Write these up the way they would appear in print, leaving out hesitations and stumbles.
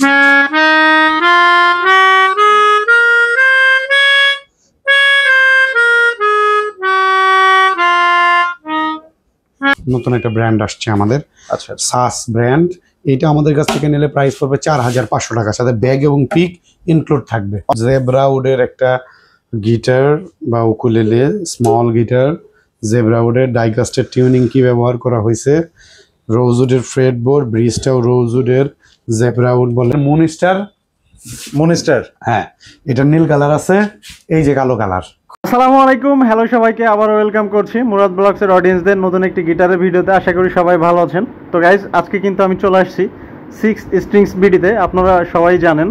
নতুন একটা ব্র্যান্ড আসছে আমাদের, আচ্ছা সাস ব্র্যান্ড। এটা আমাদের কাছ থেকে নিলে প্রাইস পড়বে 4500 টাকা, সাথে ব্যাগ এবং পিক ইনক্লুড থাকবে। জেব্রা উডের একটা গিটার বা উকুলেলে স্মল গিটার, জেব্রা উডের ডাইকাস্টের টিউনিং কি ব্যবহার করা হয়েছে, রোজউডের ফ্রেড বোর্ড, ব্রিজটাও রোজউডের, জেব্রা উড বলে মনিস্টার। হ্যাঁ, এটা নীল কালার আছে, এই যে কালো কালার। আসসালামু আলাইকুম, হ্যালো সবাইকে, আবার ওয়েলকাম করছি মুরাদ ব্লগসের অডিয়েন্সদের নতুন একটি গিটারের ভিডিওতে। আশা করি সবাই ভালো আছেন। তো গাইজ, আজকে কিন্তু আমি চলে আসছি 6 স্ট্রিংস বিডিতে। আপনারা সবাই জানেন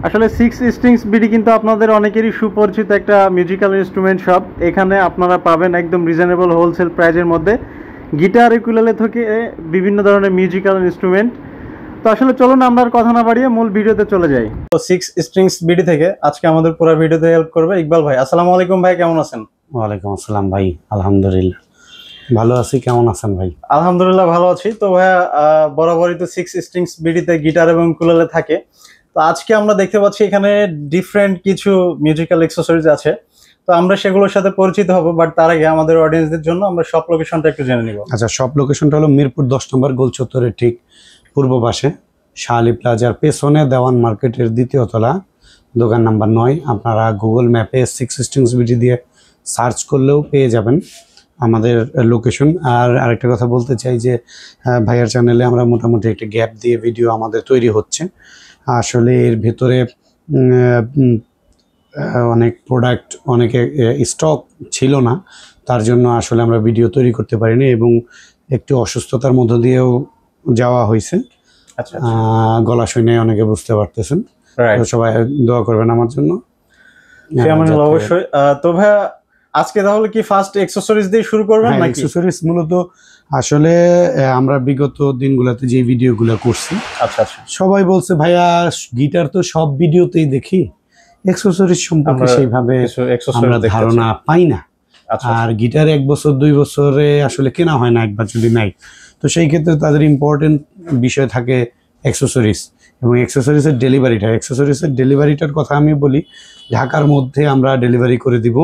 আসলে 6 স্ট্রিংস বিডি কিন্তু আপনাদের অনেকেরই সুপরিচিত একটা মিউজিক্যাল ইনস্ট্রুমেন্ট শপ। এখানে আপনারা পাবেন একদম রিজনেবল হোলসেল প্রাইজের মধ্যে গিটার, উকুলেলে থেকে বিভিন্ন ধরনের মিউজিক্যাল ইনস্ট্রুমেন্ট। তো আসলে চলুন আমরা আর কথা না বাড়িয়ে মূল ভিডিওতে চলে যাই। তো 6 স্ট্রিংস বিডি থেকে আজকে আমাদের পুরো ভিডিওতে হেল্প করবে ইকবাল ভাই। আসসালামু আলাইকুম ভাই, কেমন আছেন? ওয়ালাইকুম আসসালাম ভাই, আলহামদুলিল্লাহ ভালো আছি। কেমন আছেন ভাই? আলহামদুলিল্লাহ ভালো আছি। তো ভাইয়া, বরাবরই তো 6 স্ট্রিংস বিডিতে গিটার এবং উকুলেলে থাকে। তো আজকে আমরা দেখতে পাচ্ছি এখানে ডিফারেন্ট কিছু মিউজিক্যাল অ্যাক্সেসরিজ আছে। তো আমরা সেগুলোর সাথে পরিচিত হব, বাট তার আগে আমাদের অডিয়েন্সদের জন্য আমরা শপ লোকেশনটা একটু জেনে নিব। আচ্ছা, শপ লোকেশনটা হলো মিরপুর 10 নম্বর গোল চত্বরের ঠিক পূর্ব পাশে, শাহালি প্লাজার পেছনে, দেওয়ান মার্কেটের দ্বিতীয় তলা, দোকান নাম্বার 9। আপনারা গুগল ম্যাপে 6 স্ট্রিংস বিডি দিয়ে সার্চ করলেও পেয়ে যাবেন আমাদের লোকেশন। আর আরেকটা কথা বলতে চাই যে ভাইয়ার চ্যানেলে আমরা মোটামুটি একটা গ্যাপ দিয়ে ভিডিও আমাদের তৈরি হচ্ছে। আসলে এর ভেতরে অনেক প্রোডাক্ট, অনেকে স্টক ছিল না, তার জন্য আসলে আমরা ভিডিও তৈরি করতে পারিনি এবং একটু অসুস্থতার মধ্য দিয়েও যাওয়া হয়েছে। আচ্ছা, গলা শুনে অনেকে বুঝতে পারতেছেন, সবাই দোয়া করবেন আমার জন্য। অবশ্যই। তো ভাইয়া, আজকে তাহলে কি ফার্স্ট অ্যাকসেসরিজ দিয়ে শুরু করবেন নাকি? অ্যাকসেসরিজ মূলত আসলে আমরা বিগত দিনগুলোতে যে ভিডিওগুলো করছি, আচ্ছা আচ্ছা, সবাই বলছে ভাইয়া গিটার তো সব ভিডিওতেই দেখি, অ্যাকসেসরিজ সম্পর্কে সেইভাবে আমরা ধারণা পাই না। আর গিটার 1 বছর 2 বছরে আসলে কেনা হয় না একবার যদি নাই। তো সেই ক্ষেত্রে তাদের ইম্পর্টেন্ট বিষয় থাকে অ্যাকসেসরিজ এবং অ্যাকসেসরিজের ডেলিভারিটা। অ্যাকসেসরিজের ডেলিভারিটার কথা আমি বলি, ঢাকার মধ্যে আমরা ডেলিভারি করে দিব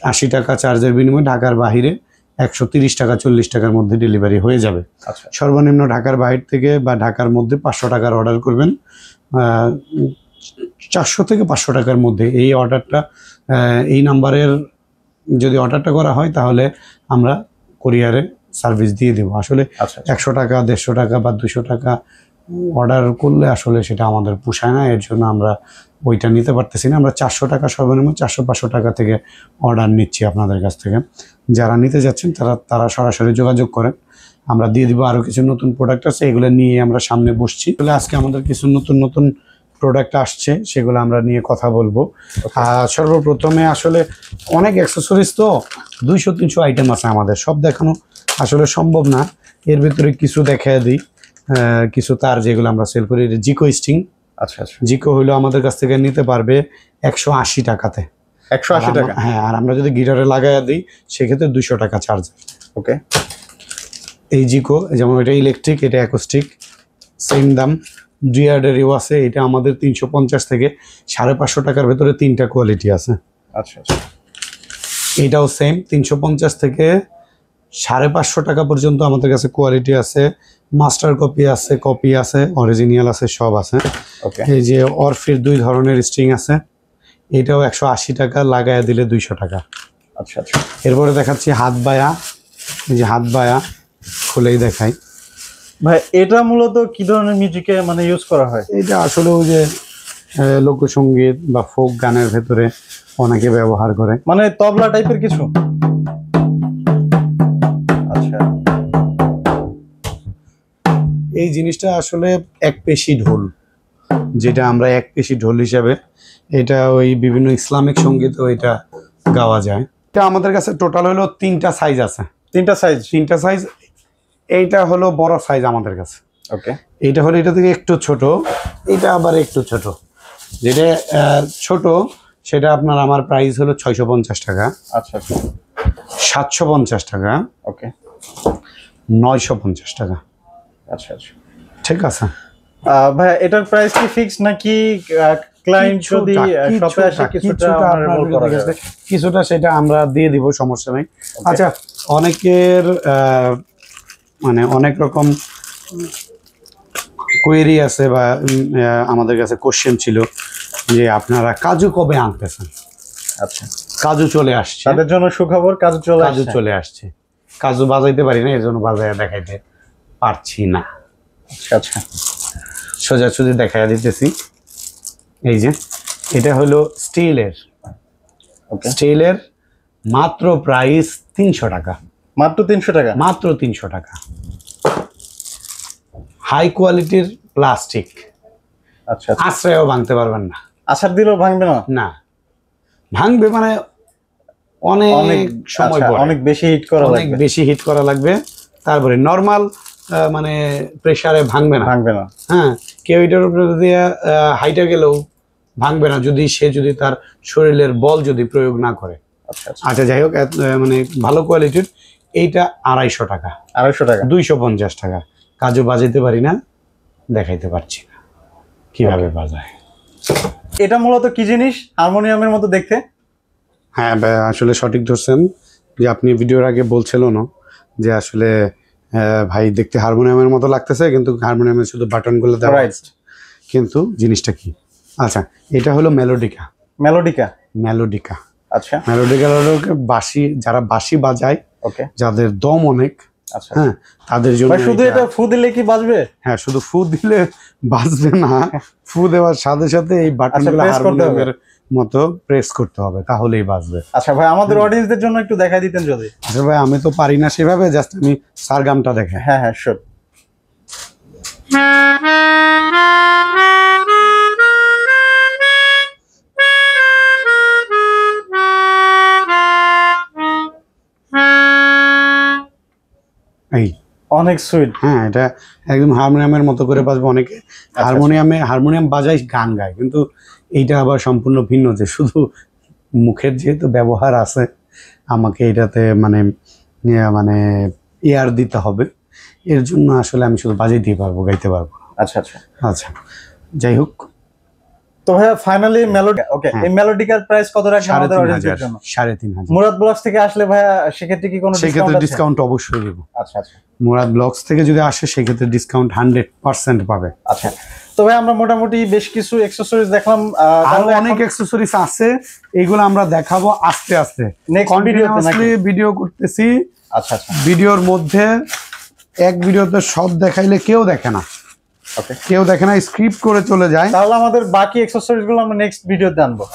80 টাকা চার্জের বিনিময়ে, ঢাকার বাহিরে 130 টাকা 40 টাকার মধ্যে ডেলিভারি হয়ে যাবে। সর্বনিম্ন ঢাকার বাহির থেকে বা ঢাকার মধ্যে 500 টাকার অর্ডার করবেন, 400 থেকে 500 টাকার মধ্যে এই অর্ডারটা, এই নাম্বারের যদি অর্ডারটা করা হয় তাহলে আমরা কুরিয়ারে সার্ভিস দিয়ে দেবো। আসলে 100 টাকা 150 টাকা বা 200 টাকা অর্ডার করলে আসলে সেটা আমাদের পোষায় না, এর জন্য আমরা ওইটা নিতে পারতেছি না। আমরা 400 টাকা সর্বনিম্ন 400-500 টাকা থেকে অর্ডার নিচ্ছি আপনাদের কাছ থেকে। যারা নিতে যাচ্ছেন তারা সরাসরি যোগাযোগ করেন, আমরা দিয়ে দিব। আরও কিছু নতুন প্রোডাক্ট আছে, এগুলো নিয়ে আমরা সামনে বসছি। তাহলে আজকে আমাদের কিছু নতুন প্রোডাক্ট আসছে, সেগুলো আমরা নিয়ে কথা বলবো। সর্বপ্রথমে আসলে অনেক অ্যাক্সেসরিজ তো 200-300 আইটেম আছে আমাদের, সব দেখানো আসলে সম্ভব না। এর ভিতরে কিছু দেখায় দিই, কিছু তার যেগুলো আমরা সেল করি। জিকো স্ট্রিং, আচ্ছা আচ্ছা, জিকো হইলো আমাদের কাছ থেকে নিতে পারবে 180 টাকাতে। 180 টাকা? হ্যাঁ, আর আমরা যদি গিটারে লাগাইয়া দিই সেক্ষেত্রে 200 টাকা চার্জ। ওকে, এই জিকো যেমন এটা ইলেকট্রিক, এটা অ্যাকোস্টিক, সেম দাম। ডুয়ার্ডেরও আছে, এটা আমাদের 350 থেকে 550 টাকার ভেতরে 3টা কোয়ালিটি আছে। আচ্ছা আচ্ছা, এটাও সেম 350 থেকে 550 টাকা পর্যন্ত আমাদের কাছে কোয়ালিটি আছে। মাস্টার কপি আছে, কপি আছে, অরিজিনাল আছে, সব আছে। এই যে অরফির 2 ধরনের স্ট্রিং আছে, এটাও 180 টাকা, লাগায়া দিলে 200 টাকা। আচ্ছা আচ্ছা, এরপরে দেখাচ্ছি হাত বায়া। এই যে হাত বায়া খুলেই দেখাই ভাই, এটা মূলত কি ধরনের মিউজিকে মানে ইউজ করা হয়? এটা আসলে ওই যে লোকসঙ্গীত বা ফোক গানের ভেতরে অনেকে ব্যবহার করে, মানে তবলা টাইপের কিছু। আচ্ছা, এই জিনিসটা আসলে এক পেশি ঢোল, যেটা আমরা এক পেশি ঢোল হিসাবে, এটা ওই বিভিন্ন ইসলামিক সঙ্গীতেও এটা গাওয়া যায়। এটা আমাদের কাছে টোটাল হলো 3টা সাইজ আছে। 3টা সাইজ? এইটা হলো বড় সাইজ আমাদের কাছে। ওকে, এইটা হলো এটা থেকে একটু ছোট, এটা আবার একটু ছোট। যেটা ছোট সেটা আপনার আমার প্রাইস হলো 650 টাকা। আচ্ছা আচ্ছা, 750 টাকা। ওকে, 950 টাকা। আচ্ছা আচ্ছা, ঠিক আছে। ভাই এটার প্রাইস কি ফিক্স নাকি ক্লায়েন্ট যদি শপে আসে কিছুটা সেটা আমরা দিয়ে দিব, সমস্যা নেই। আচ্ছা, অনেকের মানে অনেক রকম কোয়েরি আছে বা আমাদের কাছে কোশ্চেন ছিল যে আপনারা কাজু কবে আনতেছেন। আচ্ছা, কাজু চলে আসছে, তাদের জন্য সুখবর, কাজু চলে আসছে। কাজু বাজাইতে পারি না, এর জন্য বাজায় দেখাইতে পারছি না। আচ্ছা, সোজাসুজি দেখাইয়া দিতেছি। এই যে এটা হলো স্টিলের, মাত্র প্রাইস 300 টাকা। মাত্র 300 টাকা? মাত্র 300 টাকা। হাই কোয়ালিটির প্লাস্টিক। আচ্ছা, আশ্রয়ও ভাঙতে পারবেন না, আছাড় দিলেও ভাঙবে না? না, ভাঙবে মানে অনেক সময় পরে, অনেক বেশি হিট করা লাগবে। তারপরে নরমাল মানে প্রেসারে ভাঙবে না। হ্যাঁ, কেউ এটার উপরে যদি হাইটা গেলেও ভাঙবে না, যদি তার শরীরের বল যদি প্রয়োগ না করে। আচ্ছা, যাই হোক, মানে ভালো কোয়ালিটির এইটা 250 টাকা। 250 টাকা। কাজু বাজাইতে পারি না, দেখাইতে পারছি না কিভাবে বাজায়। এটা মূলত কি জিনিস? হারমোনিয়ামের মতো দেখতে। হ্যাঁ, আসলে সঠিক ধরছেন যে আপনি ভিডিওর আগে বলছিলেন যে আসলে ভাই দেখতে হারমোনিয়ামের মতো লাগতেছে, কিন্তু হারমোনিয়ামের শুধু বাটনগুলো দেওয়া আছে, কিন্তু জিনিসটা কি? আচ্ছা, এটা হলো মেলোডিকা। আচ্ছা, মেলোডিকা হলো বাঁশি, যারা বাঁশি বাজায়, যাদের দম অনেক, হ্যাঁ, তাদের জন্য। শুধু এটা ফু দিলে কি বাজবে? হ্যাঁ, শুধু ফু দিলে বাজবে না, ফু দেওয়ার সাথে সাথে এই বাটনগুলো হারমোনিয়ামের মতো প্রেস করতে হবে, তাহলেই বাজবে। আচ্ছা ভাই, আমাদের অডিয়েন্সদের জন্য একটু দেখাই দিতেন যদি। আচ্ছা ভাই, আমি তো পারি না সেভাবে, জাস্ট আমি সারগামটা দেখাই। হ্যাঁ, শিওর। এই অনেক সুইট। হ্যাঁ, এটা একদম হারমোনিয়ামের মতো করে বাজবে। অনেকে হারমোনিয়াম বাজায়, গান গায়, কিন্তু এইটা আবার সম্পূর্ণ ভিন্ন, যে শুধু মুখের যেহেতু ব্যবহার আছে, আমাকে এটাতে মানে এয়ার দিতে হবে, এর জন্য আসলে আমি শুধু বাজাইতে পারবো, গাইতে পারবো। আচ্ছা, যাই হোক, তো ভাইয়া ফাইনালি মেলোডি, ওকে, এই মেলোডিকার প্রাইস কত রাখবেন আমাদের অডিয়েন্সের জন্য? 3,500। মুরাদ ব্লগস থেকে আসলে ভাইয়া সেক্ষেত্রে কি কোনো ডিসকাউন্ট অবশ্যই দেব। আচ্ছা, মুরাদ ব্লগস থেকে যদি আসে সেক্ষেত্রে ডিসকাউন্ট 100% পাবে। আচ্ছা, তো ভাই আমরা মোটামুটি বেশ কিছু অ্যাকসেসরিজ দেখলাম, আরো অনেক অ্যাকসেসরিজ আছে, এইগুলো আমরা দেখাবো আস্তে আস্তে, কন্টিনিউয়াসলি ভিডিও করতেছি। আচ্ছা, ভিডিওর মধ্যে এক ভিডিওতে সব দেখাইলে কেউ দেখে না, স্ক্রিপ্ট করে চলে যায়। তাহলে আমাদের বাকি অ্যাকসেসরিজ গুলো আমরা নেক্সট ভিডিওতে আনবো।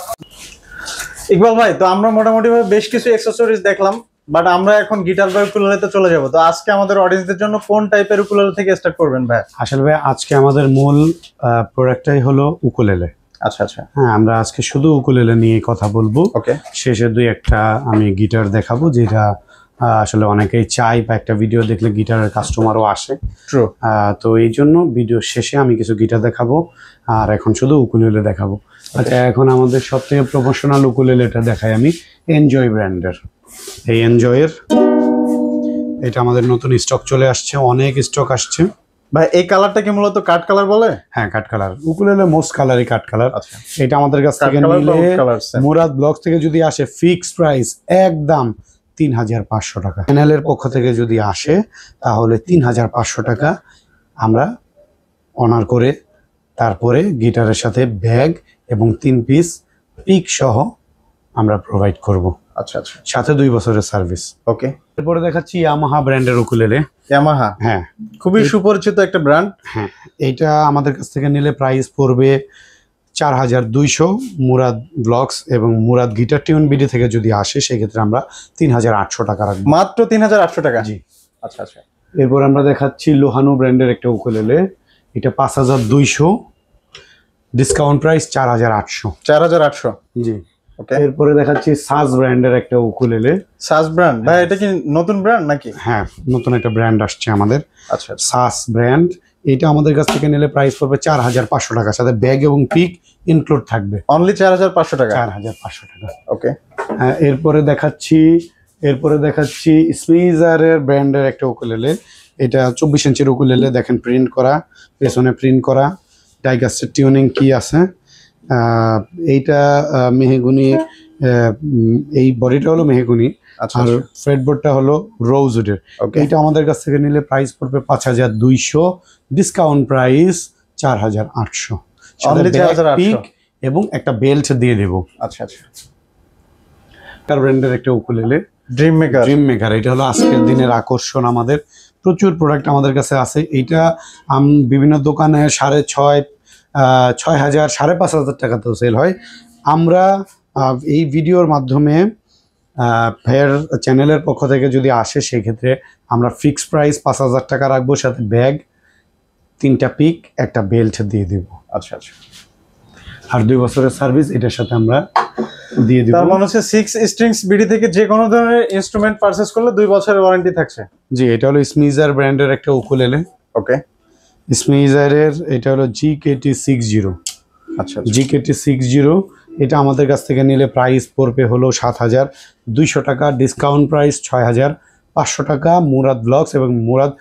ইকবাল ভাই, তো আমরা মোটামুটি বেশ কিছু অ্যাকসেসরিজ দেখলাম, বাট আমরা এখন গিটার বা উকুলেলেতে চলে যাব। তো আজকে আমাদের অডিয়েন্সদের জন্য কোন টাইপের উকুলেলে থেকে স্টার্ট করবেন ভাই? আসলে ভাই, আজকে আমাদের মূল প্রোডাক্টটাই হলো উকুলেলে। আচ্ছা, হ্যাঁ, আমরা আজকে শুধু উকুলেলে নিয়ে কথা বলবো। শেষে দুই একটা আমি গিটার দেখাবো, যেটা আসলে অনেকেই চাই, বা একটা ভিডিও দেখলে গিটারের কাস্টমারও আসে। তো এই জন্য ভিডিও শেষে আমি কিছু গিটার দেখাবো, আর এখন শুধু উকুলেলে দেখাবো। আচ্ছা, এখন আমাদের সব থেকে প্রফেশনাল উকুলেলেটা দেখাই আমি, এনজয় ব্র্যান্ডের। এই এনজয়ের এটা আমাদের নতুন স্টক চলে আসছে, অনেক স্টক আসছে ভাই। এই কালারটাকে মূলত কাট কালার বলে? হ্যাঁ, কাট কালার। উকুলেলে মোস্ট কালারই কাট কালার। এটা আমাদের কাছ থেকে নিলে, মুরাদ ব্লগস থেকে যদি আসে, ফিক্সড প্রাইস একদম 3,500 টাকা। চ্যানেলের পক্ষ থেকে যদি আসে তাহলে 3,500 টাকা আমরা অনার করে, তারপরে গিটারের সাথে ব্যাগ এবং 3 পিস পিক সহ আমরা প্রোভাইড করব। আচ্ছা, সাথে 2 বছরের সার্ভিস। ওকে, এরপরে দেখাচ্ছি ইয়ামাহা ব্র্যান্ডের উকুলেলে। ইয়ামাহা, হ্যাঁ, খুবই সুপরিচিত একটা ব্র্যান্ড। হ্যাঁ, এইটা আমাদের কাছ থেকে নিলে প্রাইস পড়বে 4,200। মুরাদ ব্লগস এবং মুরাদ গিটার টিউন বিডি থেকে যদি আসে সেক্ষেত্রে আমরা 3,800 টাকা রাখবো। মাত্র 3,800 টাকা? জি। আচ্ছা। এরপর আমরা দেখাচ্ছি লোহানো ব্র্যান্ডের একটা উকুলেলে। এটা 5,200, ডিসকাউন্ট প্রাইস 4,800। 4,800? জি। ওকে, এরপরে দেখাচ্ছি সাজ ব্র্যান্ডের একটা উকুলেলে। সাজ ব্র্যান্ড ভাই, এটা কি নতুন ব্র্যান্ড নাকি? হ্যাঁ, নতুন একটা ব্র্যান্ড আসছে আমাদের। আচ্ছা, সাজ ব্র্যান্ড। এটা আমাদের কাছ থেকে নিলে প্রাইস পড়বে 4,500 টাকা, সাথে ব্যাগ এবং পিক ইনক্লুড থাকবে। অনলি 4,500 টাকা? 4,500 টাকা। ওকে, এরপরে দেখাচ্ছি স্পিজারের ব্র্যান্ডের একটা উকুলেলে। এটা 24 ইঞ্চির উকুলেলে, দেখেন প্রিন্ট করা, পেছনে প্রিন্ট করা, ডাইকাস্টের টিউনিং কি আছে। এইটা মেহগুনি, এই বডিটা হলো মেহগুনি, আর ফ্রেডবোর্ডটা হলো রোজউডের। এইটা আমাদের কাছ থেকে নিলে প্রাইস পড়বে 5200, ডিসকাউন্ট প্রাইস 4800 এবং একটা বেল্ট দিয়ে দেবো। আচ্ছা আচ্ছা। ব্র্যান্ডের একটা উকুলেলে ড্রিম মেকার, এটা হলো আজকের দিনের আকর্ষণ। আমাদের প্রচুর প্রোডাক্ট আমাদের কাছে আছে। এইটা বিভিন্ন দোকানে 6,500, 6,000, 5,500 টাকাতেও সেল হয়। আমরা এই ভিডিওর মাধ্যমে ভাইয়ের চ্যানেলের পক্ষ থেকে যদি আসে সেক্ষেত্রে আমরা ফিক্সড প্রাইস 5,000 টাকা রাখবো, সাথে ব্যাগ, 3টা পিক, একটা বেল্ট দিয়ে দেব। আচ্ছা আচ্ছা। আর 2 বছরের সার্ভিস এটার সাথে আমরা দিয়ে দিব। তার মানে হচ্ছে 6 স্ট্রিংস বিডি থেকে যে কোনো ধরনের ইনস্ট্রুমেন্ট পারচেজ করলে 2 বছরের ওয়ারেন্টি থাকছে। জি, এটা হলো স্মিজার ব্র্যান্ডের একটা উকুলেলে। ওকে। স্মিজারের এটা হলো GKT60। আচ্ছা, GKT60 এটা আমাদের কাছ থেকে নিলে প্রাইস পড়বে হলো 7,200 টাকা, ডিসকাউন্ট প্রাইস 6,500 টাকা। মুরাদ ব্লগস এবং মুরাদ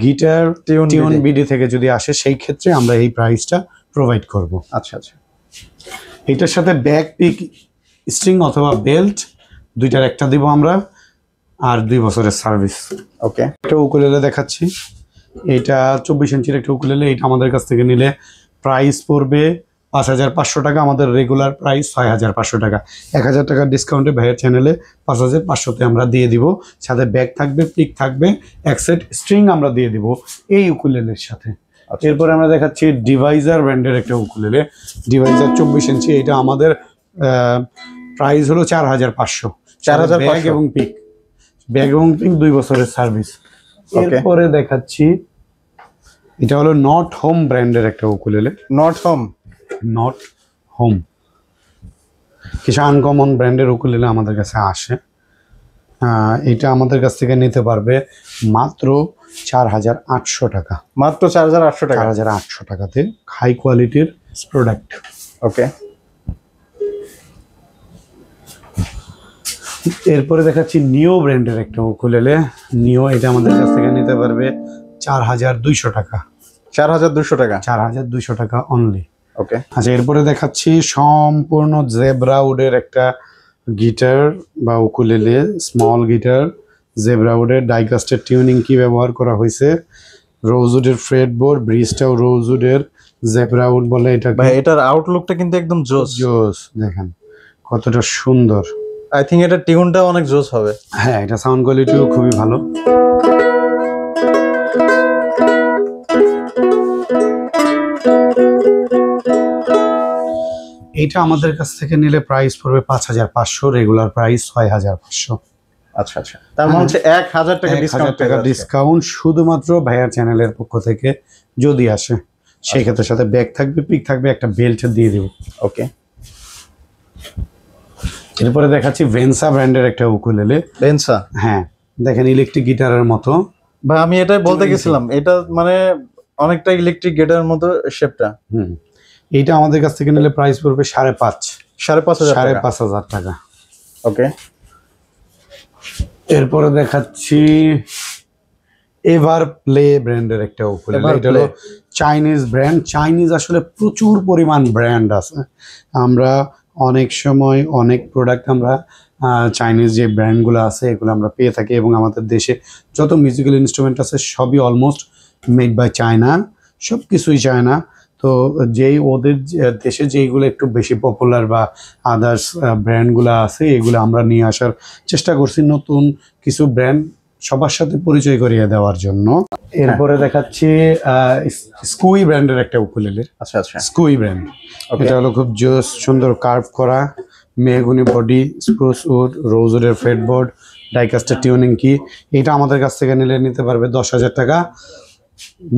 গিটার টিউন বিডি থেকে যদি আসে সেই ক্ষেত্রে আমরা এই প্রাইসটা প্রোভাইড করব। আচ্ছা আচ্ছা। এটার সাথে ব্যাক পিক, স্ট্রিং অথবা বেল্ট দুইটার একটা দিব আমরা, আর 2 বছরের সার্ভিস। ওকে। একটা উকুলেলে দেখাচ্ছি, এটা 24 ইঞ্চির একটা উকুলেলে। এটা আমাদের কাছ থেকে নিলে প্রাইস পড়বে 5,500 টাকা। আমাদের রেগুলার প্রাইস 6,500 টাকা। 1,000 টাকার ডিসকাউন্টে ভাইয়ের চ্যানেলে 5,500-তে আমরা দিয়ে দিব। সাথে ব্যাগ থাকবে, পিক থাকবে, এক সেট স্ট্রিং আমরা দিয়ে দিব এই উকুলেলের সাথে। এরপরে আমরা দেখাচ্ছি ডিভাইজার ব্র্যান্ডের একটা উকুলেলে। ডিভাইজার 24 ইঞ্চি, এটা আমাদের প্রাইস হলো 4,500। 4,000 ব্যাগ এবং পিক, 2 বছরের সার্ভিস। এরপরে দেখাচ্ছি এটা হলো নট হোম ব্র্যান্ডের একটা উকুলেলে। নট হোম কিছু আনকমন ব্র্যান্ডের উকুলেলে আমাদের কাছে আসে। এটা আমাদের কাছ থেকে নিতে পারবে মাত্র 4,800 টাকা। মাত্র 4,800 টাকা। 4,800 টাকাতে হাই কোয়ালিটির প্রোডাক্ট। ওকে। এরপরে দেখাচ্ছি নিও ব্র্যান্ডের একটা উকুলেলে। নিও, এটা আমাদের কাছ থেকে নিতে পারবে 4,200 টাকা। 4,200 টাকা। 4,200 টাকা অনলি। ওকে। আচ্ছা, এরপরে দেখাচ্ছি সম্পূর্ণ জেব্রা উডের একটা গিটার বা উকুলেলে, স্মল গিটার, জেব্রা উডের। ডাইকাস্টের টিউনিং কি ব্যবহার করা হয়েছে, রোজউডের ফ্রেডবোর্ড, ব্রিজটাও রোজউডের, জেব্রা উড বলে এটা। ভাই এটার আউটলুকটা কিন্তু একদম জোস। দেখেন কতটা সুন্দর। আই থিঙ্ক এটা টিউনটা অনেক জোস হবে। হ্যাঁ, এটা সাউন্ড কোয়ালিটিও খুবই ভালো। এটা আমাদের কাছ থেকে নিলে প্রাইস পড়বে 5,500, রেগুলার প্রাইস 6,500। আচ্ছা আচ্ছা। তার মানে হচ্ছে 1,000 টাকা ডিসকাউন্ট শুধুমাত্র ভাইয়ার চ্যানেলের পক্ষ থেকে যদি আসে সেই ক্ষেত্রে সাথে ব্যাগ থাকবে, পিক থাকবে, একটা বেল্ট দিয়ে দেব। ওকে। এরপরে দেখাচ্ছি ভেনসা ব্র্যান্ডের একটা উকুলেলে। ভেনসা, হ্যাঁ দেখেন ইলেকট্রিক গিটারের মতো। ভাই আমি এটাই বলতে গেছিলাম, এটা মানে অনেকটা ইলেকট্রিক গিটারের মতো শেপটা। এইটা আমাদের কাছ থেকে নিলে প্রাইস পড়বে 5,500 টাকা। ওকে। এরপরে দেখাচ্ছি এভার প্লে ব্র্যান্ডের একটা উকুলেলে। এটা হলো চাইনিজ ব্র্যান্ড। চাইনিজ আসলে প্রচুর পরিমাণ ব্র্যান্ড আছে। আমরা অনেক সময় অনেক প্রোডাক্ট আমরা চাইনিজ যে ব্র্যান্ডগুলো আছে এগুলো আমরা পেয়ে থাকি, এবং আমাদের দেশে যত মিউজিক্যাল ইনস্ট্রুমেন্ট আছে সবই অলমোস্ট মেড বাই চায়না, সব কিছুই চায়না। তো যেই ওদের দেশে যেইগুলো একটু বেশি পপুলার বা আদার্স ব্র্যান্ডগুলো আছে এগুলো আমরা নিয়ে আসার চেষ্টা করছি, নতুন কিছু ব্র্যান্ড সবার সাথে পরিচয় করিয়ে দেওয়ার জন্য। এরপরে দেখাচ্ছি স্কুই ব্র্যান্ডের একটা উকুলেলে। আচ্ছা আচ্ছা। স্কুই ব্র্যান্ড, এটা হলো খুব জোস, সুন্দর কার্ভ করা, মেহগুনি বডি, স্প্রুস উড, রোজউডের ফ্রেডবোর্ড, ডাইকাস্টের টিউনিং কি। এটা আমাদের কাছ থেকে নিতে পারবে 10,000 টাকা।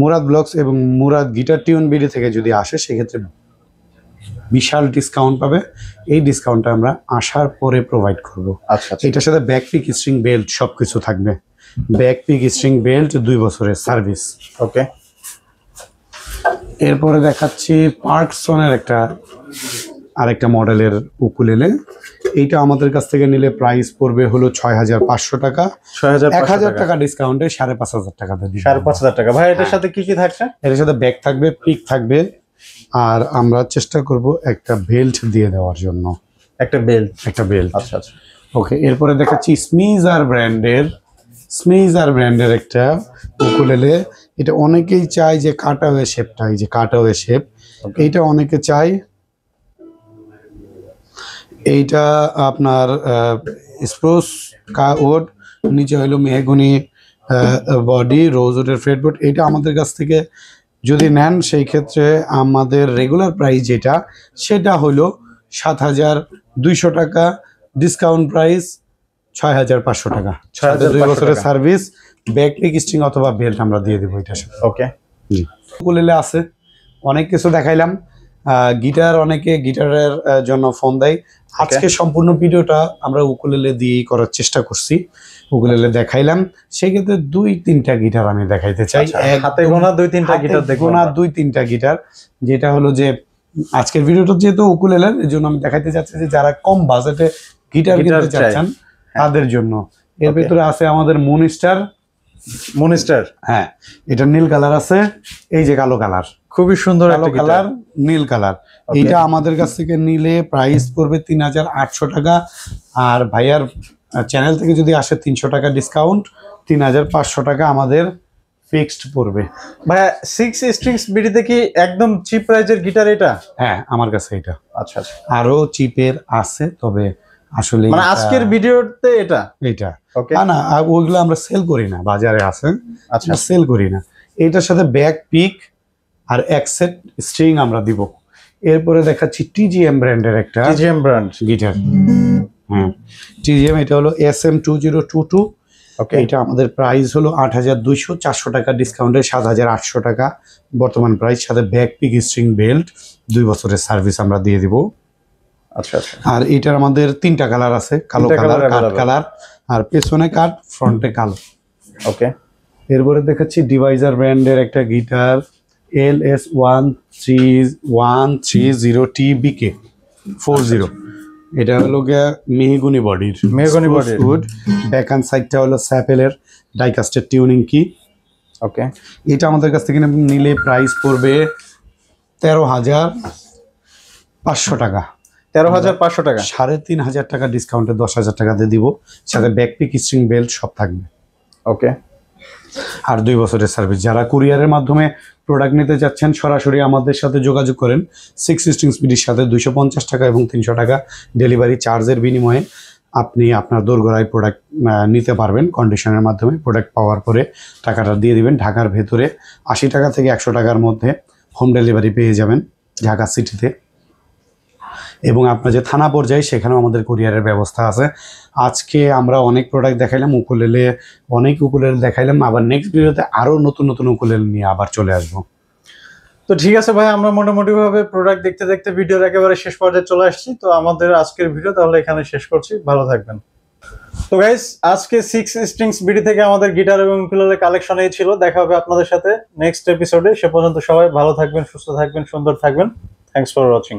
মুরাদ ব্লগস এবং মুরাদ গিটার টিউন বিডি থেকে যদি আসে সেক্ষেত্রে বিশাল ডিসকাউন্ট পাবে। এই ডিসকাউন্টটা আমরা আসার পরে প্রোভাইড করব। আচ্ছা। এটার সাথে ব্যাক পিক, স্ট্রিং, বেল্ট সব কিছু থাকবে। ব্যাক পিক, স্ট্রিং, বেল্ট, 2 বছরের সার্ভিস। ওকে। এরপরে দেখাচ্ছি পার্কসনের আরেকটা মডেলের উকুলেলে। এইটা আমাদের কাছ থেকে নিলে প্রাইস পড়বে হলো 6,500 টাকা। 1,000 টাকা ডিসকাউন্টে 5,500 টাকা দিয়ে 5,500 টাকা। ভাই এটার সাথে কি কি থাকছে? এটার সাথে ব্যাগ থাকবে, পিক থাকবে, আর আমরা চেষ্টা করব একটা বেল্ট দিয়ে দেওয়ার জন্য। একটা বেল্ট। আচ্ছা আচ্ছা, ওকে। এরপরে দেখাচ্ছি স্মিজার ব্র্যান্ডের একটা উকুলেলে। এটা অনেকেই চায় যে কাটাওয়ে শেপটা, এই যে কাটাওয়ে শেপ, এইটা অনেকে চায়। এইটা আপনার স্প্রুস ওড, নিচে হলো মেহগনি বডি, রোজউডের ফ্রেডবোর্ড। এটা আমাদের কাছ থেকে যদি নেন সেই ক্ষেত্রে আমাদের রেগুলার প্রাইস যেটা, সেটা হলো 7,200 টাকা, ডিসকাউন্ট প্রাইস 6,500 টাকা। 2 বছরের সার্ভিস, ব্যাক পিক স্ট্রিং অথবা বেল্ট আমরা দিয়ে দেবো এটার সাথে। ওকে জি, উকুলেলে আছে অনেক কিছু দেখাইলাম। গিটার, অনেকে গিটারের জন্য ফোন দেয়। আজকে সম্পূর্ণ ভিডিওটা আমরা উকুলেলে দিয়েই করার চেষ্টা করছি, উকুলেলে দেখাইলাম। সেক্ষেত্রে 2-3টা গিটার আমি দেখাইতে চাই। হাতে গোনা 2-3টা গিটার দেখবো, 2-3টা গিটার, যেটা হলো যে আজকের ভিডিওটা যেহেতু উকুলেলের, এর জন্য আমি দেখাইতে চাচ্ছি যে যারা কম বাজেটে গিটার কিনতে চাচ্ছেন তাদের জন্য। এর ভিতরে আছে আমাদের মুনস্টার। হ্যাঁ, এটা নীল কালার আছে, এই যে কালো কালার, খুবই সুন্দর কালো কালার, নীল কালার। এইটা আমাদের কাছ থেকে নিলে প্রাইস পড়বে 3,800 টাকা। আর ভাইয়ার চ্যানেল থেকে যদি আসে 300 টাকা ডিসকাউন্ট, 3,500 টাকা আমাদের ফিক্সড পড়বে। ভাইয়া 6 স্ট্রিংস বিডিতে কি একদম চিপ প্রাইজের গিটার এটা? হ্যাঁ, আমার কাছে এটা। আচ্ছা আচ্ছা, আরো চিপের আছে, তবে আসলে মানে আজকের ভিডিওতে এটা ওকে না, ওইগুলো আমরা সেল করি না, বাজারে আছে। আচ্ছা, সেল করি না। এটার সাথে ব্যাক পিক আর এক সেট স্ট্রিং আমরা দিব। এরপরে দেখাচ্ছি টিজিএম ব্র্যান্ডের একটা গিটার। হ্যাঁ, টিজিএম, এটা হলো SM2022। ওকে, এটা আমাদের প্রাইস হলো 8,200, 400 টাকা ডিসকাউন্টে 7,800 টাকা বর্তমান প্রাইস, সাথে ব্যাক পিক স্ট্রিং বেল্ট, 2 বছরের সার্ভিস আমরা দিয়ে দিব। আচ্ছা আচ্ছা, আর এটার আমাদের 3টা কালার আছে, কালো কালার, কাঠ কালার, আর পেছনে কাঠ, ফ্রন্টে কালো। ওকে, এরপরে দেখাচ্ছি ডিভাইজার ব্র্যান্ডের একটা গিটার, LS130TBK 40। এটা হলো গিয়া মেহগনি বডির, উড। ব্যাক হ্যান্ড সাইডটা হলো স্যাপেলের ডাইকাস্টের টিউনিং কি। ওকে, এটা আমাদের কাছ থেকে নিলে প্রাইস পড়বে 13,500 টাকা। 13,500 টাকা, 3,500 টাকা ডিসকাউন্টে 10,000 টাকাতে দিব, সাথে ব্যাকপিক স্ট্রিং বেল্ট সব থাকবে। ওকে, আর 2 বছরের সার্ভিস। যারা কুরিয়ারের মাধ্যমে প্রোডাক্ট নিতে চাচ্ছেন সরাসরি আমাদের সাথে যোগাযোগ করেন। 6 স্ট্রিংস বিডির সাথে 250 টাকা এবং 300 টাকা ডেলিভারি চার্জের বিনিময়ে আপনি আপনার দোরগোড়ায় প্রোডাক্ট নিতে পারবেন। কন্ডিশনের মাধ্যমে প্রোডাক্ট পাওয়ার পরে টাকাটা দিয়ে দিবেন। ঢাকার ভেতরে 80 টাকা থেকে 100 টাকার মধ্যে হোম ডেলিভারি পেয়ে যাবেন ঢাকা সিটিতে। এবং আপনার যে থানা পর্যায়ে সেখানেও আমাদের কুরিয়ারের ব্যবস্থা আছে। আজকে আমরা অনেক প্রোডাক্ট দেখাইলাম, অনেক উকুলেলে দেখাইলাম। আবার নেক্সট ভিডিওতে আরও নতুন নতুন উকুলেলে নিয়ে আবার চলে আসবো। তো ঠিক আছে ভাই, আমরা মোটামুটিভাবে প্রোডাক্ট দেখতে দেখতে ভিডিওর একেবারে শেষ পর্যায়ে চলে আসছি। তো আমাদের আজকের ভিডিও তাহলে এখানে শেষ করছি, ভালো থাকবেন। তো গাইস, আজকে 6 স্ট্রিংস বিডি থেকে আমাদের গিটার এবং উকুলেলে কালেকশন এই ছিল। দেখা হবে আপনাদের সাথে নেক্সট এপিসোডে। সে পর্যন্ত সবাই ভালো থাকবেন, সুস্থ থাকবেন, সুন্দর থাকবেন। Thanks for watching.